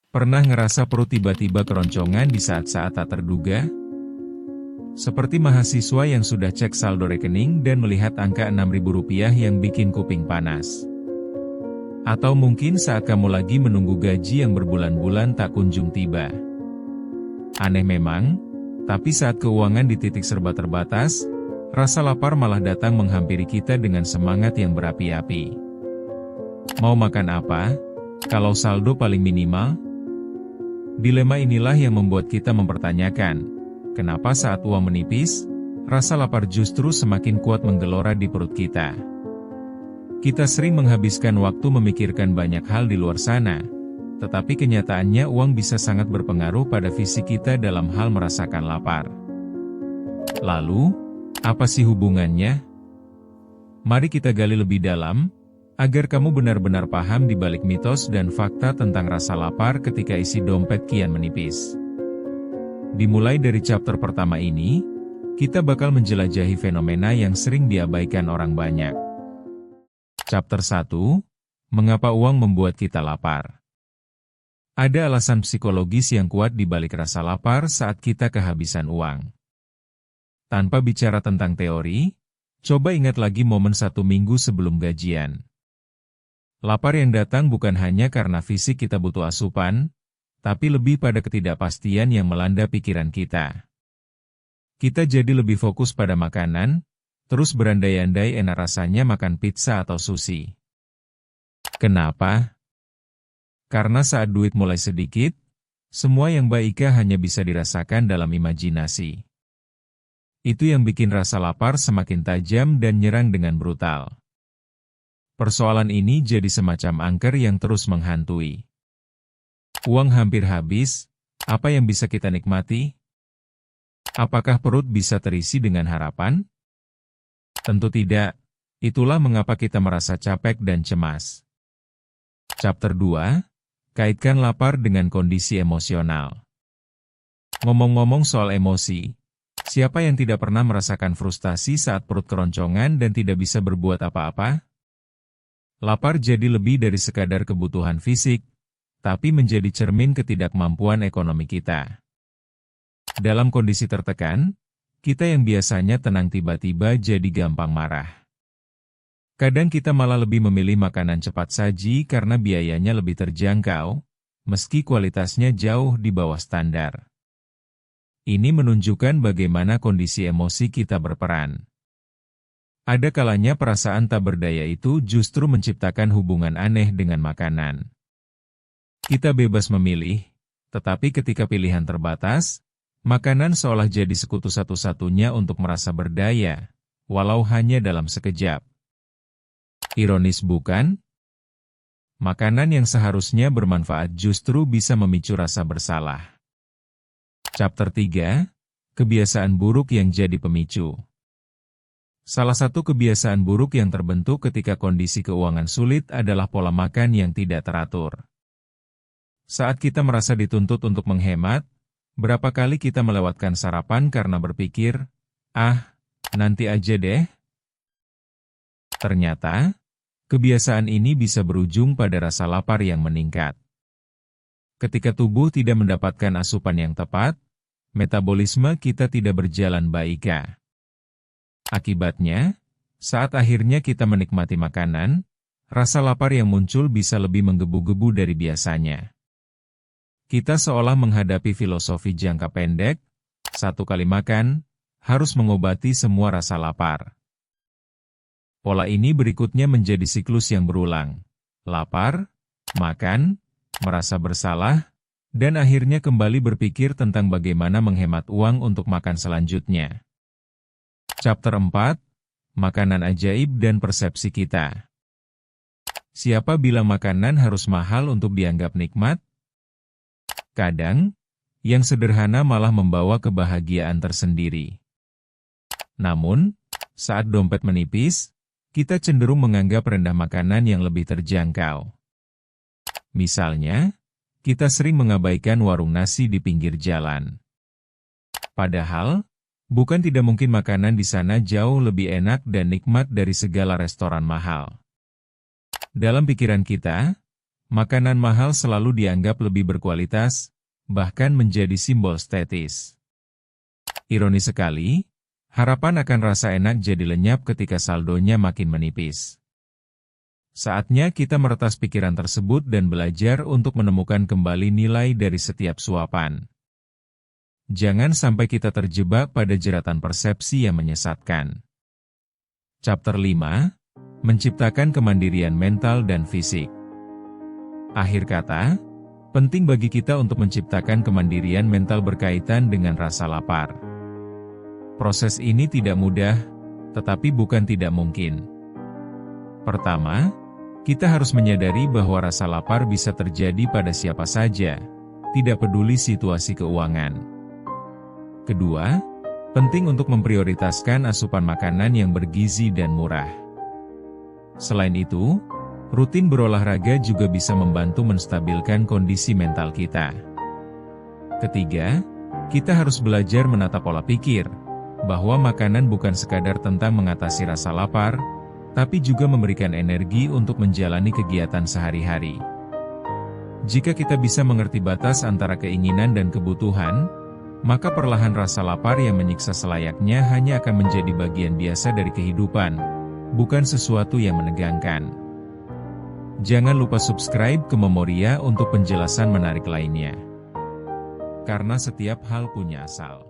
Pernah ngerasa perut tiba-tiba keroncongan di saat-saat tak terduga? Seperti mahasiswa yang sudah cek saldo rekening dan melihat angka Rp6.000 yang bikin kuping panas. Atau mungkin saat kamu lagi menunggu gaji yang berbulan-bulan tak kunjung tiba. Aneh memang, tapi saat keuangan di titik serba terbatas, rasa lapar malah datang menghampiri kita dengan semangat yang berapi-api. Mau makan apa? Kalau saldo paling minimal? Dilema inilah yang membuat kita mempertanyakan, kenapa saat uang menipis, rasa lapar justru semakin kuat menggelora di perut kita. Kita sering menghabiskan waktu memikirkan banyak hal di luar sana, tetapi kenyataannya uang bisa sangat berpengaruh pada fisik kita dalam hal merasakan lapar. Lalu, apa sih hubungannya? Mari kita gali lebih dalam, agar kamu benar-benar paham di balik mitos dan fakta tentang rasa lapar ketika isi dompet kian menipis. Dimulai dari chapter pertama ini, kita bakal menjelajahi fenomena yang sering diabaikan orang banyak. Chapter 1, Mengapa uang membuat kita lapar? Ada alasan psikologis yang kuat di balik rasa lapar saat kita kehabisan uang. Tanpa bicara tentang teori, coba ingat lagi momen 1 minggu sebelum gajian. Lapar yang datang bukan hanya karena fisik kita butuh asupan, tapi lebih pada ketidakpastian yang melanda pikiran kita. Kita jadi lebih fokus pada makanan, terus berandai-andai enak rasanya makan pizza atau sushi. Kenapa? Karena saat duit mulai sedikit, semua yang baik hanya bisa dirasakan dalam imajinasi. Itu yang bikin rasa lapar semakin tajam dan nyerang dengan brutal. Persoalan ini jadi semacam angker yang terus menghantui. Uang hampir habis, apa yang bisa kita nikmati? Apakah perut bisa terisi dengan harapan? Tentu tidak, itulah mengapa kita merasa capek dan cemas. Chapter 2, Kaitkan lapar dengan kondisi emosional. Ngomong-ngomong soal emosi, siapa yang tidak pernah merasakan frustasi saat perut keroncongan dan tidak bisa berbuat apa-apa? Lapar jadi lebih dari sekadar kebutuhan fisik, tapi menjadi cermin ketidakmampuan ekonomi kita. Dalam kondisi tertekan, kita yang biasanya tenang tiba-tiba jadi gampang marah. Kadang kita malah lebih memilih makanan cepat saji karena biayanya lebih terjangkau, meski kualitasnya jauh di bawah standar. Ini menunjukkan bagaimana kondisi emosi kita berperan. Ada kalanya perasaan tak berdaya itu justru menciptakan hubungan aneh dengan makanan. Kita bebas memilih, tetapi ketika pilihan terbatas, makanan seolah jadi sekutu satu-satunya untuk merasa berdaya, walau hanya dalam sekejap. Ironis bukan? Makanan yang seharusnya bermanfaat justru bisa memicu rasa bersalah. Chapter 3, Kebiasaan buruk yang jadi pemicu. Salah satu kebiasaan buruk yang terbentuk ketika kondisi keuangan sulit adalah pola makan yang tidak teratur. Saat kita merasa dituntut untuk menghemat, berapa kali kita melewatkan sarapan karena berpikir, nanti aja deh. Ternyata, kebiasaan ini bisa berujung pada rasa lapar yang meningkat. Ketika tubuh tidak mendapatkan asupan yang tepat, metabolisme kita tidak berjalan baik. Akibatnya, saat akhirnya kita menikmati makanan, rasa lapar yang muncul bisa lebih menggebu-gebu dari biasanya. Kita seolah menghadapi filosofi jangka pendek, 1 kali makan, harus mengobati semua rasa lapar. Pola ini berikutnya menjadi siklus yang berulang. Lapar, makan, merasa bersalah, dan akhirnya kembali berpikir tentang bagaimana menghemat uang untuk makan selanjutnya. Chapter 4, Makanan ajaib dan persepsi kita. Siapa bilang makanan harus mahal untuk dianggap nikmat? Kadang, yang sederhana malah membawa kebahagiaan tersendiri. Namun, saat dompet menipis, kita cenderung menganggap rendah makanan yang lebih terjangkau. Misalnya, kita sering mengabaikan warung nasi di pinggir jalan. Padahal, bukan tidak mungkin makanan di sana jauh lebih enak dan nikmat dari segala restoran mahal. Dalam pikiran kita, Makanan mahal selalu dianggap lebih berkualitas, bahkan menjadi simbol status. Ironis sekali, harapan akan rasa enak jadi lenyap ketika saldonya makin menipis. Saatnya kita meretas pikiran tersebut dan belajar untuk menemukan kembali nilai dari setiap suapan. Jangan sampai kita terjebak pada jeratan persepsi yang menyesatkan. Chapter 5. Menciptakan kemandirian mental dan fisik. Akhir kata, penting bagi kita untuk menciptakan kemandirian mental berkaitan dengan rasa lapar. Proses ini tidak mudah, tetapi bukan tidak mungkin. Pertama, kita harus menyadari bahwa rasa lapar bisa terjadi pada siapa saja, tidak peduli situasi keuangan. Kedua, penting untuk memprioritaskan asupan makanan yang bergizi dan murah. Selain itu, rutin berolahraga juga bisa membantu menstabilkan kondisi mental kita. Ketiga, kita harus belajar menata pola pikir, bahwa makanan bukan sekadar tentang mengatasi rasa lapar, tapi juga memberikan energi untuk menjalani kegiatan sehari-hari. Jika kita bisa mengerti batas antara keinginan dan kebutuhan, maka perlahan rasa lapar yang menyiksa selayaknya hanya akan menjadi bagian biasa dari kehidupan, bukan sesuatu yang menegangkan. Jangan lupa subscribe ke Memoria untuk penjelasan menarik lainnya. Karena setiap hal punya asal.